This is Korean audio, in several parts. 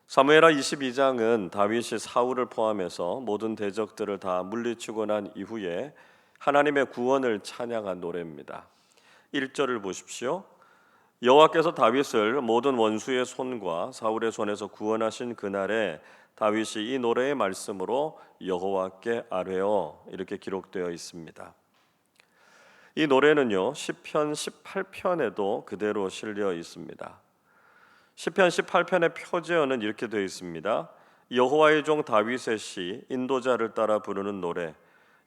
사무엘하 22장은 다윗이 사울을 포함해서 모든 대적들을 다 물리치고 난 이후에 하나님의 구원을 찬양한 노래입니다. 1절을 보십시오. 여호와께서 다윗을 모든 원수의 손과 사울의 손에서 구원하신 그날에 다윗이 이 노래의 말씀으로 여호와께 아뢰어 이렇게 기록되어 있습니다. 이 노래는요 시편 18편에도 그대로 실려 있습니다. 시편 18편의 표제어는 이렇게 되어 있습니다. 여호와의 종 다윗의 시, 인도자를 따라 부르는 노래.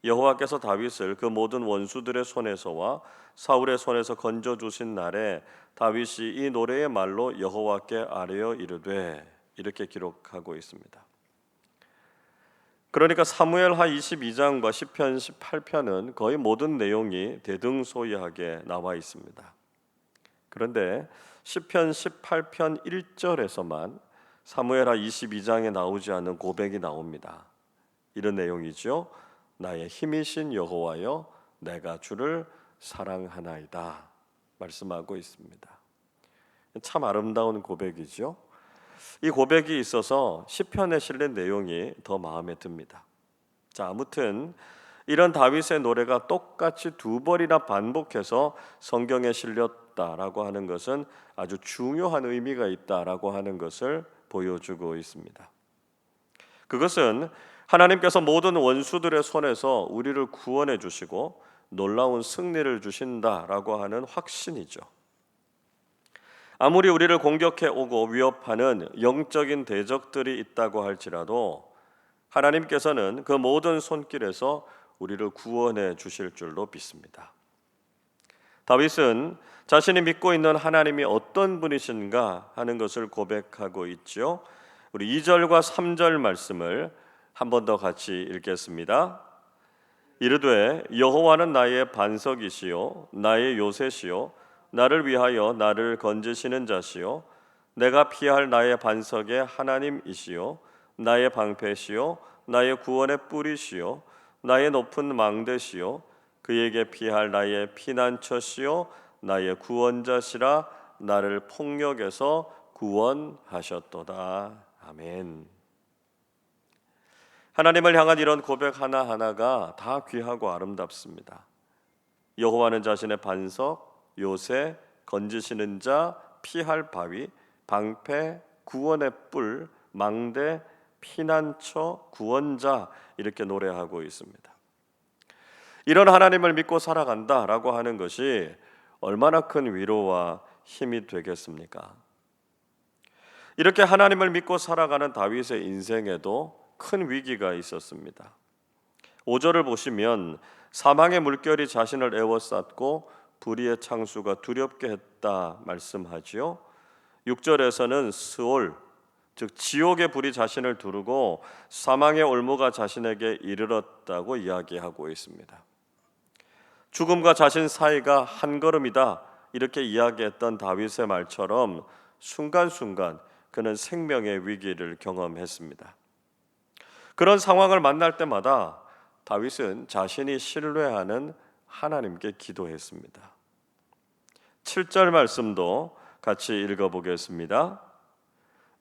여호와께서 다윗을 그 모든 원수들의 손에서와 사울의 손에서 건져 주신 날에 다윗이 이 노래의 말로 여호와께 아뢰어 이르되, 이렇게 기록하고 있습니다. 그러니까 사무엘하 22장과 시편 18편은 거의 모든 내용이 대등소이하게 나와 있습니다. 그런데 시편 18편 1절에서만 사무엘하 22장에 나오지 않는 고백이 나옵니다. 이런 내용이죠. 나의 힘이신 여호와여, 내가 주를 사랑하나이다 말씀하고 있습니다. 참 아름다운 고백이죠. 이 고백이 있어서 시편에 실린 내용이 더 마음에 듭니다. 자, 아무튼 이런 다윗의 노래가 똑같이 두 번이나 반복해서 성경에 실렸다라고 하는 것은 아주 중요한 의미가 있다라고 하는 것을 보여주고 있습니다. 그것은 하나님께서 모든 원수들의 손에서 우리를 구원해 주시고 놀라운 승리를 주신다라고 하는 확신이죠. 아무리 우리를 공격해 오고 위협하는 영적인 대적들이 있다고 할지라도 하나님께서는 그 모든 손길에서 우리를 구원해 주실 줄로 믿습니다. 다윗은 자신이 믿고 있는 하나님이 어떤 분이신가 하는 것을 고백하고 있죠. 우리 2절과 3절 말씀을 한 번 더 같이 읽겠습니다. 이르되 여호와는 나의 반석이시요 나의 요새시요 나를 위하여 나를 건지시는 자시요 내가 피할 나의 반석의 하나님이시요 나의 방패시요 나의 구원의 뿌리시요 나의 높은 망대시요 그에게 피할 나의 피난처시요 나의 구원자시라 나를 폭력에서 구원하셨도다. 아멘. 하나님을 향한 이런 고백 하나하나가 다 귀하고 아름답습니다. 여호와는 자신의 반석, 요새, 건지시는 자, 피할 바위, 방패, 구원의 뿔, 망대, 피난처, 구원자 이렇게 노래하고 있습니다. 이런 하나님을 믿고 살아간다라고 하는 것이 얼마나 큰 위로와 힘이 되겠습니까? 이렇게 하나님을 믿고 살아가는 다윗의 인생에도 큰 위기가 있었습니다. 5절을 보시면 사망의 물결이 자신을 에워쌌고 불의의 창수가 두렵게 했다 말씀하지요. 6절에서는 스올, 즉 지옥의 불이 자신을 두르고 사망의 올무가 자신에게 이르렀다고 이야기하고 있습니다. 죽음과 자신 사이가 한 걸음이다 이렇게 이야기했던 다윗의 말처럼 순간순간 그는 생명의 위기를 경험했습니다. 그런 상황을 만날 때마다 다윗은 자신이 신뢰하는 하나님께 기도했습니다. 7절 말씀도 같이 읽어보겠습니다.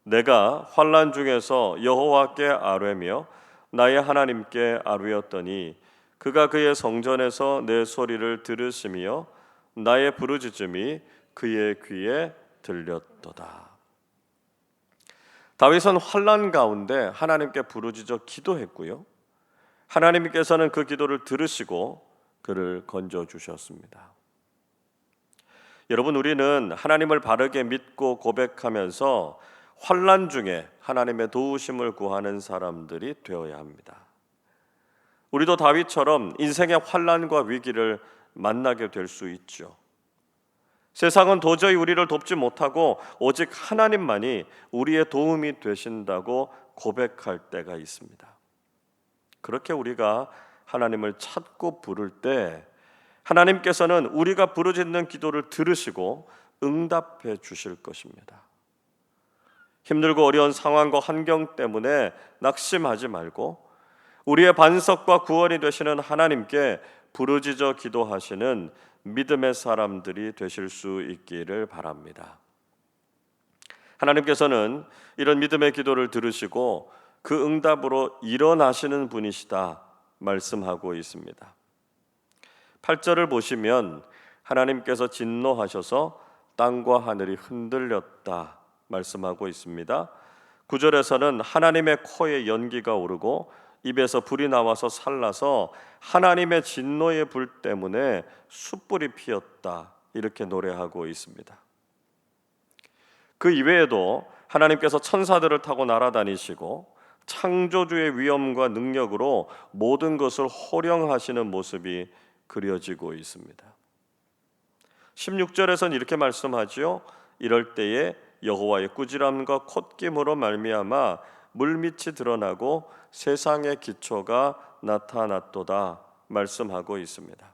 내가 환난 중에서 여호와께 아뢰며 나의 하나님께 아뢰었더니 그가 그의 성전에서 내 소리를 들으시며 나의 부르짖음이 그의 귀에 들렸도다. 다윗은 환난 가운데 하나님께 부르짖어 기도했고요. 하나님께서는 그 기도를 들으시고 그를 건져 주셨습니다. 여러분, 우리는 하나님을 바르게 믿고 고백하면서 환난 중에 하나님의 도우심을 구하는 사람들이 되어야 합니다. 우리도 다윗처럼 인생의 환난과 위기를 만나게 될 수 있죠. 세상은 도저히 우리를 돕지 못하고 오직 하나님만이 우리의 도움이 되신다고 고백할 때가 있습니다. 그렇게 우리가 하나님을 찾고 부를 때 하나님께서는 우리가 부르짖는 기도를 들으시고 응답해 주실 것입니다. 힘들고 어려운 상황과 환경 때문에 낙심하지 말고 우리의 반석과 구원이 되시는 하나님께 부르짖어 기도하시는 믿음의 사람들이 되실 수 있기를 바랍니다. 하나님께서는 이런 믿음의 기도를 들으시고 그 응답으로 일어나시는 분이시다 말씀하고 있습니다. 8절을 보시면 하나님께서 진노하셔서 땅과 하늘이 흔들렸다 말씀하고 있습니다. 9절에서는 하나님의 코에 연기가 오르고 입에서 불이 나와서 살라서 하나님의 진노의 불 때문에 숯불이 피었다 이렇게 노래하고 있습니다. 그 이외에도 하나님께서 천사들을 타고 날아다니시고 창조주의 위엄과 능력으로 모든 것을 호령하시는 모습이 그려지고 있습니다. 16절에서는 이렇게 말씀하지요. 이럴 때에 여호와의 꾸지람과 콧김으로 말미암아 물밑이 드러나고 세상의 기초가 나타났도다 말씀하고 있습니다.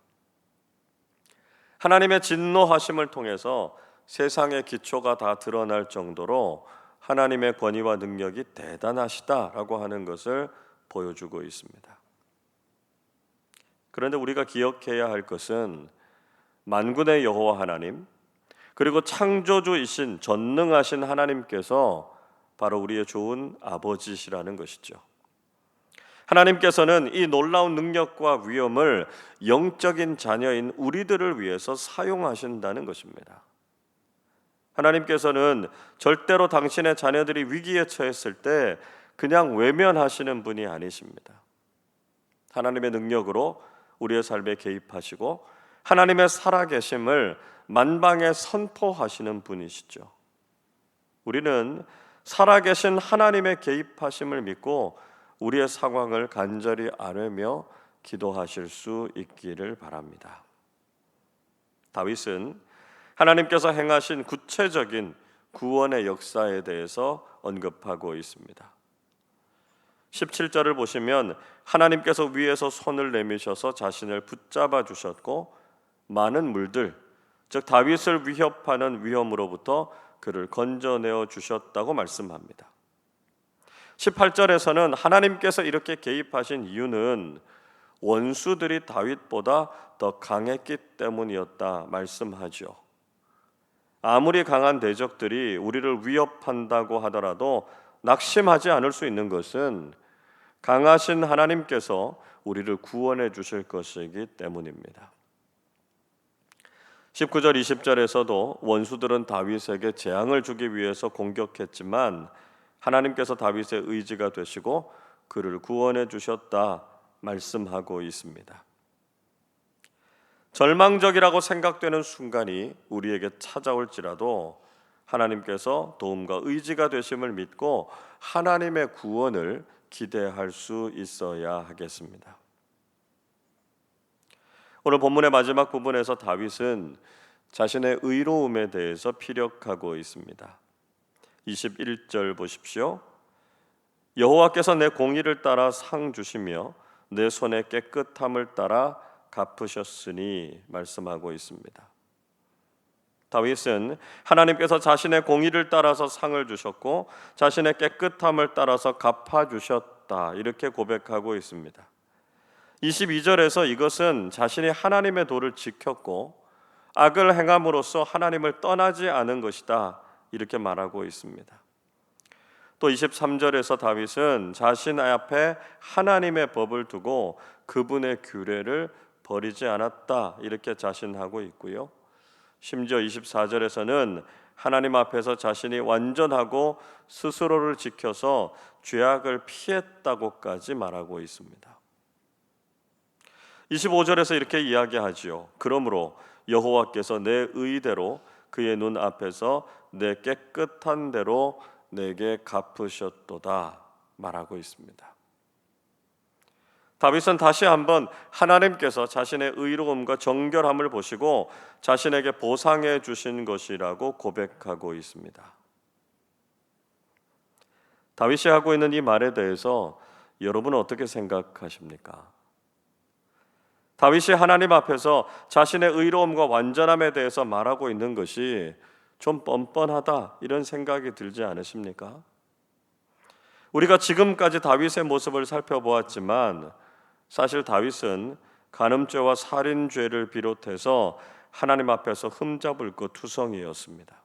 하나님의 진노하심을 통해서 세상의 기초가 다 드러날 정도로 하나님의 권위와 능력이 대단하시다라고 하는 것을 보여주고 있습니다. 그런데 우리가 기억해야 할 것은 만군의 여호와 하나님, 그리고 창조주이신 전능하신 하나님께서 바로 우리의 좋은 아버지시라는 것이죠. 하나님께서는 이 놀라운 능력과 위엄을 영적인 자녀인 우리들을 위해서 사용하신다는 것입니다. 하나님께서는 절대로 당신의 자녀들이 위기에 처했을 때 그냥 외면하시는 분이 아니십니다. 하나님의 능력으로 우리의 삶에 개입하시고 하나님의 살아계심을 만방에 선포하시는 분이시죠. 우리는 살아계신 하나님의 개입하심을 믿고 우리의 상황을 간절히 아뢰며 기도하실 수 있기를 바랍니다. 다윗은 하나님께서 행하신 구체적인 구원의 역사에 대해서 언급하고 있습니다. 17절을 보시면 하나님께서 위에서 손을 내미셔서 자신을 붙잡아 주셨고 많은 물들, 즉 다윗을 위협하는 위험으로부터 그를 건져내어 주셨다고 말씀합니다. 18절에서는 하나님께서 이렇게 개입하신 이유는 원수들이 다윗보다 더 강했기 때문이었다 말씀하죠. 아무리 강한 대적들이 우리를 위협한다고 하더라도 낙심하지 않을 수 있는 것은 강하신 하나님께서 우리를 구원해 주실 것이기 때문입니다. 19절 20절에서도 원수들은 다윗에게 재앙을 주기 위해서 공격했지만 하나님께서 다윗의 의지가 되시고 그를 구원해 주셨다 말씀하고 있습니다. 절망적이라고 생각되는 순간이 우리에게 찾아올지라도 하나님께서 도움과 의지가 되심을 믿고 하나님의 구원을 기대할 수 있어야 하겠습니다. 오늘 본문의 마지막 부분에서 다윗은 자신의 의로움에 대해서 피력하고 있습니다. 21절 보십시오. 여호와께서 내 공의를 따라 상 주시며 내 손의 깨끗함을 따라 갚으셨으니 말씀하고 있습니다. 다윗은 하나님께서 자신의 공의를 따라서 상을 주셨고 자신의 깨끗함을 따라서 갚아주셨다 이렇게 고백하고 있습니다. 22절에서 이것은 자신이 하나님의 도를 지켰고 악을 행함으로써 하나님을 떠나지 않은 것이다 이렇게 말하고 있습니다. 또 23절에서 다윗은 자신 앞에 하나님의 법을 두고 그분의 규례를 버리지 않았다 이렇게 자신하고 있고요. 심지어 24절에서는 하나님 앞에서 자신이 완전하고 스스로를 지켜서 죄악을 피했다고까지 말하고 있습니다. 25절에서 이렇게 이야기하지요. 그러므로 여호와께서 내 의대로 그의 눈 앞에서 내 깨끗한 대로 내게 갚으셨도다 말하고 있습니다. 다윗은 다시 한번 하나님께서 자신의 의로움과 정결함을 보시고 자신에게 보상해 주신 것이라고 고백하고 있습니다. 다윗이 하고 있는 이 말에 대해서 여러분은 어떻게 생각하십니까? 다윗이 하나님 앞에서 자신의 의로움과 완전함에 대해서 말하고 있는 것이 좀 뻔뻔하다 이런 생각이 들지 않으십니까? 우리가 지금까지 다윗의 모습을 살펴보았지만 사실 다윗은 간음죄와 살인죄를 비롯해서 하나님 앞에서 흠잡을 것 투성이었습니다.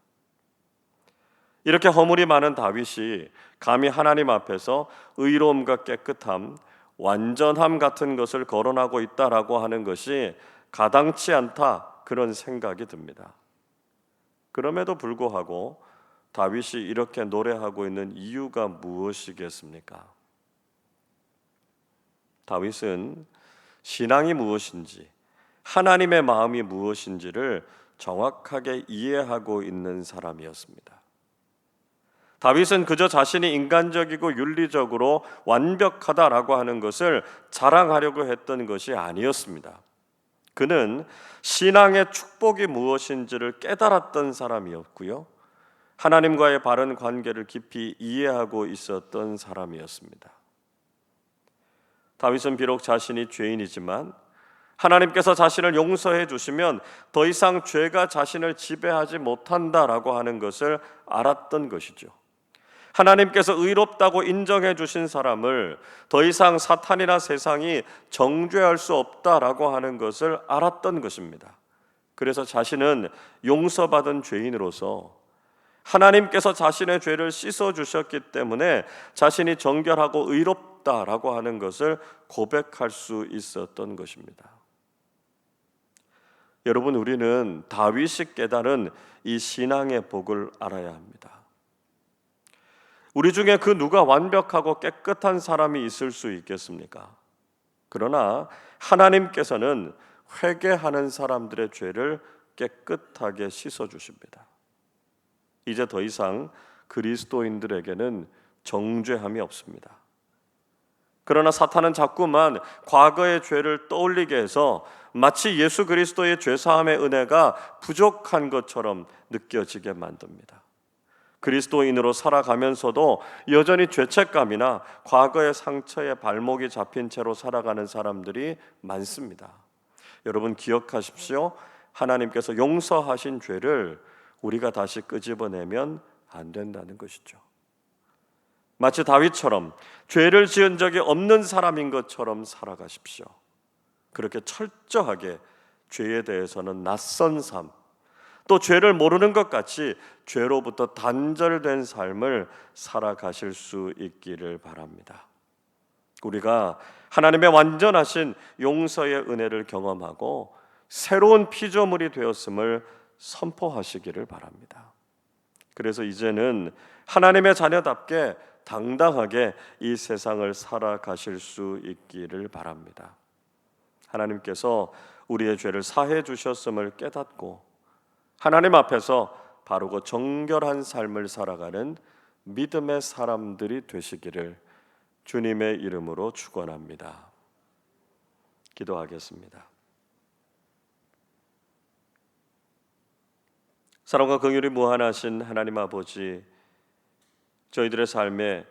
이렇게 허물이 많은 다윗이 감히 하나님 앞에서 의로움과 깨끗함, 완전함 같은 것을 거론하고 있다라고 하는 것이 가당치 않다, 그런 생각이 듭니다. 그럼에도 불구하고 다윗이 이렇게 노래하고 있는 이유가 무엇이겠습니까? 다윗은 신앙이 무엇인지, 하나님의 마음이 무엇인지를 정확하게 이해하고 있는 사람이었습니다. 다윗은 그저 자신이 인간적이고 윤리적으로 완벽하다라고 하는 것을 자랑하려고 했던 것이 아니었습니다. 그는 신앙의 축복이 무엇인지를 깨달았던 사람이었고요, 하나님과의 바른 관계를 깊이 이해하고 있었던 사람이었습니다. 다윗은 비록 자신이 죄인이지만 하나님께서 자신을 용서해 주시면 더 이상 죄가 자신을 지배하지 못한다라고 하는 것을 알았던 것이죠. 하나님께서 의롭다고 인정해 주신 사람을 더 이상 사탄이나 세상이 정죄할 수 없다라고 하는 것을 알았던 것입니다. 그래서 자신은 용서받은 죄인으로서 하나님께서 자신의 죄를 씻어 주셨기 때문에 자신이 정결하고 의롭다라고 하는 것을 고백할 수 있었던 것입니다. 여러분, 우리는 다윗이 깨달은 이 신앙의 복을 알아야 합니다. 우리 중에 그 누가 완벽하고 깨끗한 사람이 있을 수 있겠습니까? 그러나 하나님께서는 회개하는 사람들의 죄를 깨끗하게 씻어 주십니다. 이제 더 이상 그리스도인들에게는 정죄함이 없습니다. 그러나 사탄은 자꾸만 과거의 죄를 떠올리게 해서 마치 예수 그리스도의 죄사함의 은혜가 부족한 것처럼 느껴지게 만듭니다. 그리스도인으로 살아가면서도 여전히 죄책감이나 과거의 상처에 발목이 잡힌 채로 살아가는 사람들이 많습니다. 여러분, 기억하십시오. 하나님께서 용서하신 죄를 우리가 다시 끄집어내면 안 된다는 것이죠. 마치 다윗처럼 죄를 지은 적이 없는 사람인 것처럼 살아가십시오. 그렇게 철저하게 죄에 대해서는 낯선 삶, 또 죄를 모르는 것 같이 죄로부터 단절된 삶을 살아가실 수 있기를 바랍니다. 우리가 하나님의 완전하신 용서의 은혜를 경험하고 새로운 피조물이 되었음을 선포하시기를 바랍니다. 그래서 이제는 하나님의 자녀답게 당당하게 이 세상을 살아가실 수 있기를 바랍니다. 하나님께서 우리의 죄를 사해 주셨음을 깨닫고 하나님 앞에서 바르고 정결한 삶을 살아가는 믿음의 사람들이 되시기를 주님의 이름으로 축원합니다. 기도하겠습니다. 사랑과 긍휼이 무한하신 하나님 아버지, 저희들의 삶에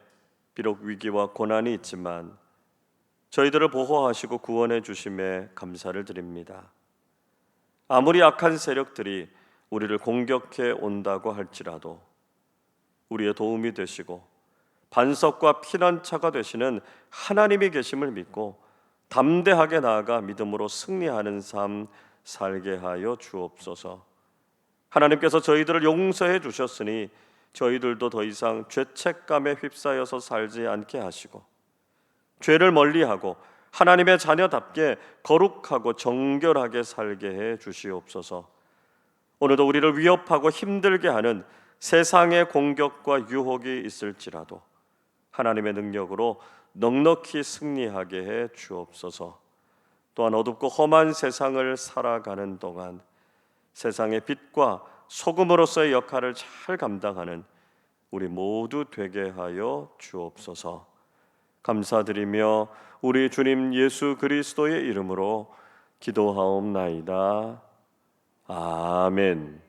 비록 위기와 고난이 있지만 저희들을 보호하시고 구원해 주심에 감사를 드립니다. 아무리 악한 세력들이 우리를 공격해 온다고 할지라도 우리의 도움이 되시고 반석과 피난처가 되시는 하나님이 계심을 믿고 담대하게 나아가 믿음으로 승리하는 삶 살게 하여 주옵소서. 하나님께서 저희들을 용서해 주셨으니 저희들도 더 이상 죄책감에 휩싸여서 살지 않게 하시고 죄를 멀리하고 하나님의 자녀답게 거룩하고 정결하게 살게 해 주시옵소서. 오늘도 우리를 위협하고 힘들게 하는 세상의 공격과 유혹이 있을지라도 하나님의 능력으로 넉넉히 승리하게 해 주옵소서. 또한 어둡고 험한 세상을 살아가는 동안 세상의 빛과 소금으로서의 역할을 잘 감당하는 우리 모두 되게 하여 주옵소서. 감사드리며 우리 주님 예수 그리스도의 이름으로 기도하옵나이다. 아멘.